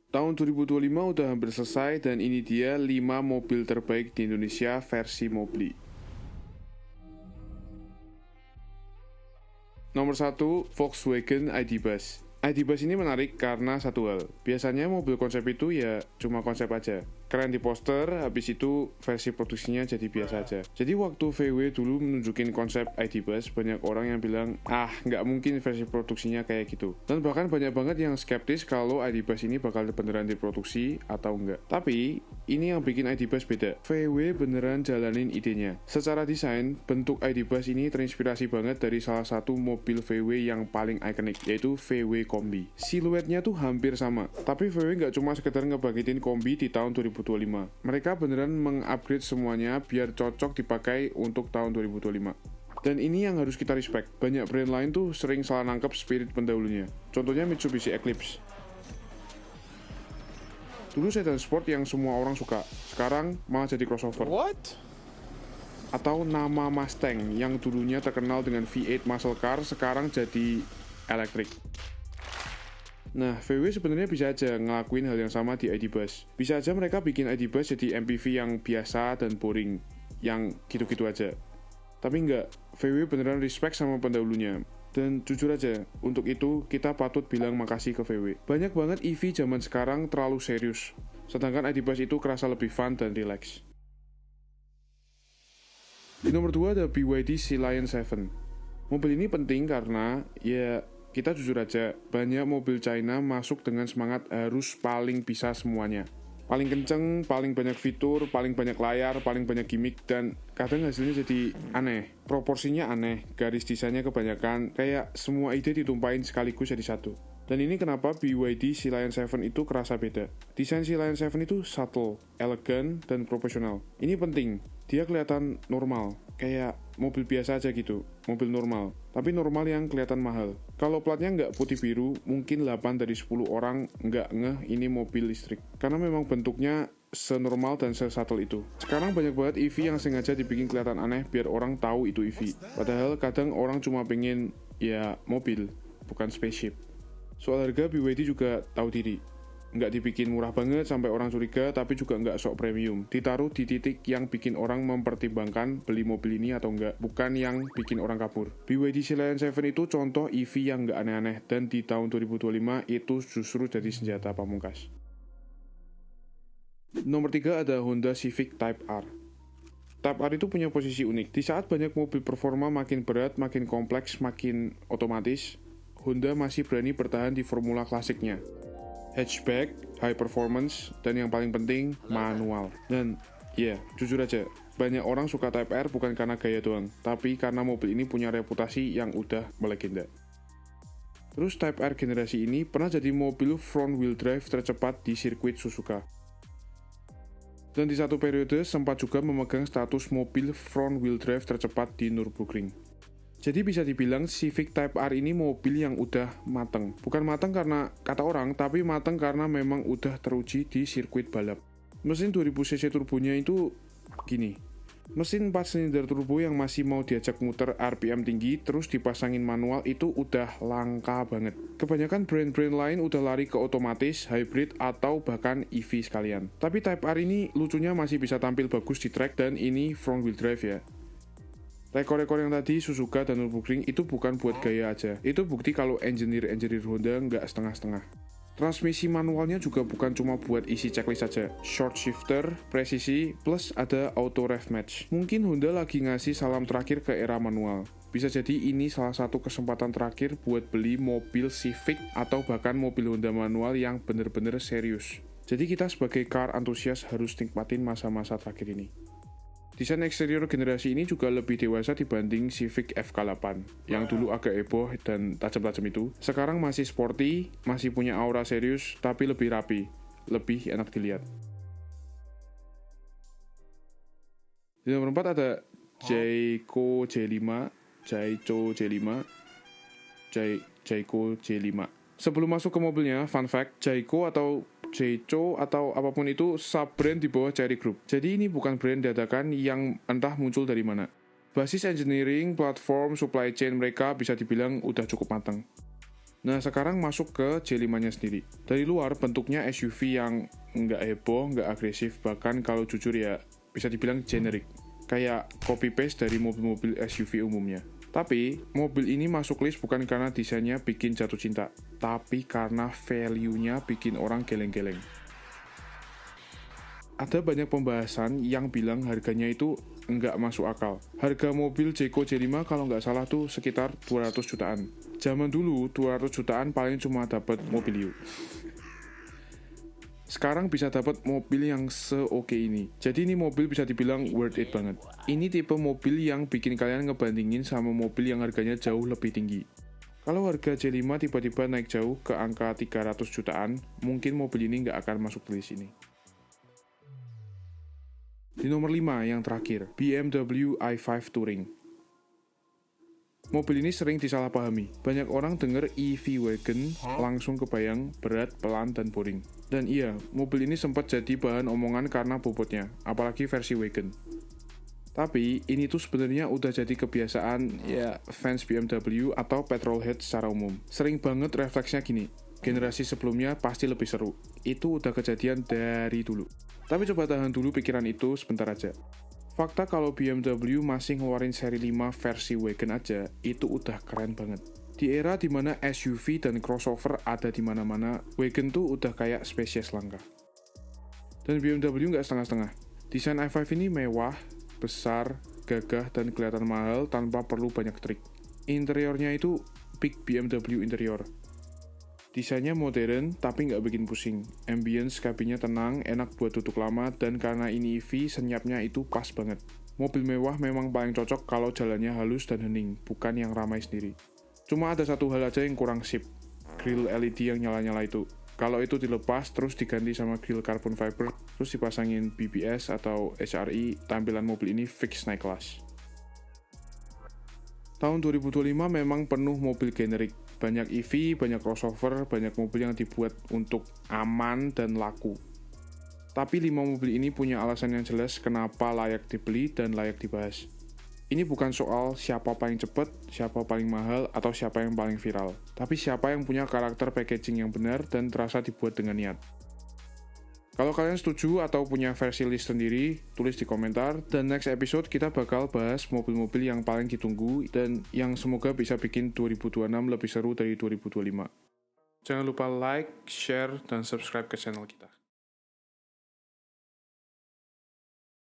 Tahun 2025 udah hampir selesai dan ini dia 5 mobil terbaik di Indonesia versi Mobli. Nomor 1, Volkswagen ID Buzz. ID Buzz ini menarik karena satu hal. Biasanya mobil konsep itu ya cuma konsep aja. Keren di poster, habis itu versi produksinya jadi biasa aja. Jadi waktu VW dulu menunjukin konsep ID Buzz, banyak orang yang bilang, nggak mungkin versi produksinya kayak gitu. Dan bahkan banyak banget yang skeptis kalau ID Buzz ini bakal beneran diproduksi atau enggak. Tapi, ini yang bikin ID Buzz beda. VW beneran jalanin idenya. Secara desain, bentuk ID Buzz ini terinspirasi banget dari salah satu mobil VW yang paling ikonik, yaitu VW Kombi. Siluetnya tuh hampir sama, tapi VW nggak cuma sekedar ngebangkitin Kombi di tahun 2025. Mereka beneran mengupgrade semuanya biar cocok dipakai untuk tahun 2025. Dan ini yang harus kita respect. Banyak brand lain tuh sering salah nangkep spirit pendahulunya. Contohnya Mitsubishi Eclipse. Dulu sedan sport yang semua orang suka, sekarang malah jadi crossover. What? Atau nama Mustang yang dulunya terkenal dengan V8 muscle car, sekarang jadi elektrik. Nah, VW sebenarnya bisa aja ngelakuin hal yang sama di ID Buzz. Bisa aja mereka bikin ID Buzz jadi MPV yang biasa dan boring, yang gitu-gitu aja. Tapi enggak, VW beneran respect sama pendahulunya. Dan jujur aja, untuk itu kita patut bilang makasih ke VW. Banyak banget EV zaman sekarang terlalu serius, sedangkan ID Buzz itu kerasa lebih fun dan relax. Di nomor 2 ada BYD Sea Lion 7. Mobil ini penting karena, kita jujur aja, banyak mobil China masuk dengan semangat harus paling bisa semuanya. Paling kenceng, paling banyak fitur, paling banyak layar, paling banyak gimmick, dan kadang hasilnya jadi aneh. Proporsinya aneh, garis desainnya kebanyakan, kayak semua ide ditumpahin sekaligus jadi satu. Dan ini kenapa BYD Sea Lion 7 itu kerasa beda. Desain Sea Lion 7 itu subtle, elegan, dan profesional. Ini penting, dia kelihatan normal, kayak mobil biasa aja gitu, mobil normal. Tapi normal yang kelihatan mahal. Kalau platnya nggak putih biru, mungkin 8 dari 10 orang nggak ngeh ini mobil listrik. Karena memang bentuknya senormal dan sesubtle itu. Sekarang banyak banget EV yang sengaja dibikin kelihatan aneh biar orang tahu itu EV. Padahal kadang orang cuma pengen, mobil, bukan spaceship. Soal harga, BYD juga tahu diri. Nggak dibikin murah banget sampai orang curiga, tapi juga nggak sok premium. Ditaruh di titik yang bikin orang mempertimbangkan beli mobil ini atau nggak, bukan yang bikin orang kabur. BYD Sea Lion 7 itu contoh EV yang nggak aneh-aneh, dan di tahun 2025 itu justru jadi senjata pamungkas. Nomor 3 ada Honda Civic Type R. Type R itu punya posisi unik. Di saat banyak mobil performa makin berat, makin kompleks, makin otomatis, Honda masih berani bertahan di formula klasiknya. Hatchback, high performance, dan yang paling penting, manual. Dan, jujur aja, banyak orang suka Type R bukan karena gaya doang, tapi karena mobil ini punya reputasi yang udah melegenda. Terus Type R generasi ini pernah jadi mobil front wheel drive tercepat di sirkuit Suzuka. Dan di satu periode sempat juga memegang status mobil front wheel drive tercepat di Nürburgring. Jadi bisa dibilang Civic Type R ini mobil yang udah mateng. Bukan mateng karena kata orang, tapi mateng karena memang udah teruji di sirkuit balap. Mesin 2000cc turbonya itu gini. Mesin 4 silinder turbo yang masih mau diajak muter RPM tinggi terus dipasangin manual itu udah langka banget. Kebanyakan brand-brand lain udah lari ke otomatis, hybrid, atau bahkan EV sekalian. Tapi Type R ini lucunya masih bisa tampil bagus di track dan ini front wheel drive ya. Rekor-rekor yang tadi Suzuka dan Nürburgring itu bukan buat gaya aja. Itu bukti kalau engineer Honda nggak setengah-setengah. Transmisi manualnya juga bukan cuma buat isi checklist saja. Short shifter, presisi, plus ada auto rev match. Mungkin Honda lagi ngasih salam terakhir ke era manual. Bisa jadi ini salah satu kesempatan terakhir buat beli mobil Civic atau bahkan mobil Honda manual yang bener-bener serius. Jadi kita sebagai car antusias harus nikmatin masa-masa terakhir ini. Desain eksterior generasi ini juga lebih dewasa dibanding Civic FK8 yang dulu agak heboh dan tajam-tajam itu. Sekarang masih sporty, masih punya aura serius, tapi lebih rapi, lebih enak dilihat. Di nomor 4 ada Jayco J5, Jayco J5. Sebelum masuk ke mobilnya, fun fact, Jayco atau Jayco atau apapun itu sub-brand di bawah Chery Group. Jadi ini bukan brand dadakan yang entah muncul dari mana. Basis engineering, platform, supply chain mereka bisa dibilang udah cukup matang. Nah, sekarang masuk ke J5-nya sendiri. Dari luar, bentuknya SUV yang nggak heboh, nggak agresif, bahkan kalau jujur ya bisa dibilang generik. Kayak copy-paste dari mobil-mobil SUV umumnya. Tapi, mobil ini masuk list bukan karena desainnya bikin jatuh cinta, tapi karena value-nya bikin orang geleng-geleng. Ada banyak pembahasan yang bilang harganya itu nggak masuk akal. Harga mobil Jeko J5 kalau nggak salah tuh sekitar 200 jutaan. Zaman dulu 200 jutaan paling cuma dapat mobil yuk. Sekarang bisa dapat mobil yang se-oke ini. Jadi ini mobil bisa dibilang worth it banget. Ini tipe mobil yang bikin kalian ngebandingin sama mobil yang harganya jauh lebih tinggi. Kalau harga J5 tiba-tiba naik jauh ke angka 300 jutaan, mungkin mobil ini nggak akan masuk list ini. Di nomor 5 yang terakhir, BMW i5 Touring. Mobil ini sering disalahpahami. Banyak orang denger EV wagon langsung kebayang berat, pelan, dan boring. Dan iya, mobil ini sempat jadi bahan omongan karena bobotnya, apalagi versi wagon. Tapi ini tuh sebenarnya udah jadi kebiasaan ya fans BMW atau petrolhead secara umum. Sering banget refleksnya gini, generasi sebelumnya pasti lebih seru. Itu udah kejadian dari dulu. Tapi coba tahan dulu pikiran itu sebentar aja. Fakta kalau BMW masih ngeluarin seri 5 versi wagon aja, itu udah keren banget. Di era dimana SUV dan crossover ada di mana-mana, wagon tuh udah kayak spesies langka. Dan BMW nggak setengah-setengah. Desain i5 ini mewah, besar, gagah, dan kelihatan mahal tanpa perlu banyak trik. Interiornya itu peak BMW interior. Desainnya modern, tapi nggak bikin pusing. Ambience kabinnya tenang, enak buat duduk lama, dan karena ini EV, senyapnya itu pas banget. Mobil mewah memang paling cocok kalau jalannya halus dan hening, bukan yang ramai sendiri. Cuma ada satu hal aja yang kurang sip, grill LED yang nyala-nyala itu. Kalau itu dilepas, terus diganti sama grill carbon fiber, terus dipasangin BBS atau HRI, tampilan mobil ini fix naik kelas. Tahun 2025 memang penuh mobil generik. Banyak EV, banyak crossover, banyak mobil yang dibuat untuk aman dan laku. Tapi 5 mobil ini punya alasan yang jelas kenapa layak dibeli dan layak dibahas. Ini bukan soal siapa paling cepat, siapa paling mahal, atau siapa yang paling viral. Tapi siapa yang punya karakter packaging yang benar dan terasa dibuat dengan niat. Kalau kalian setuju atau punya versi list sendiri, tulis di komentar. Dan next episode kita bakal bahas mobil-mobil yang paling ditunggu dan yang semoga bisa bikin 2026 lebih seru dari 2025. Jangan lupa like, share, dan subscribe ke channel kita.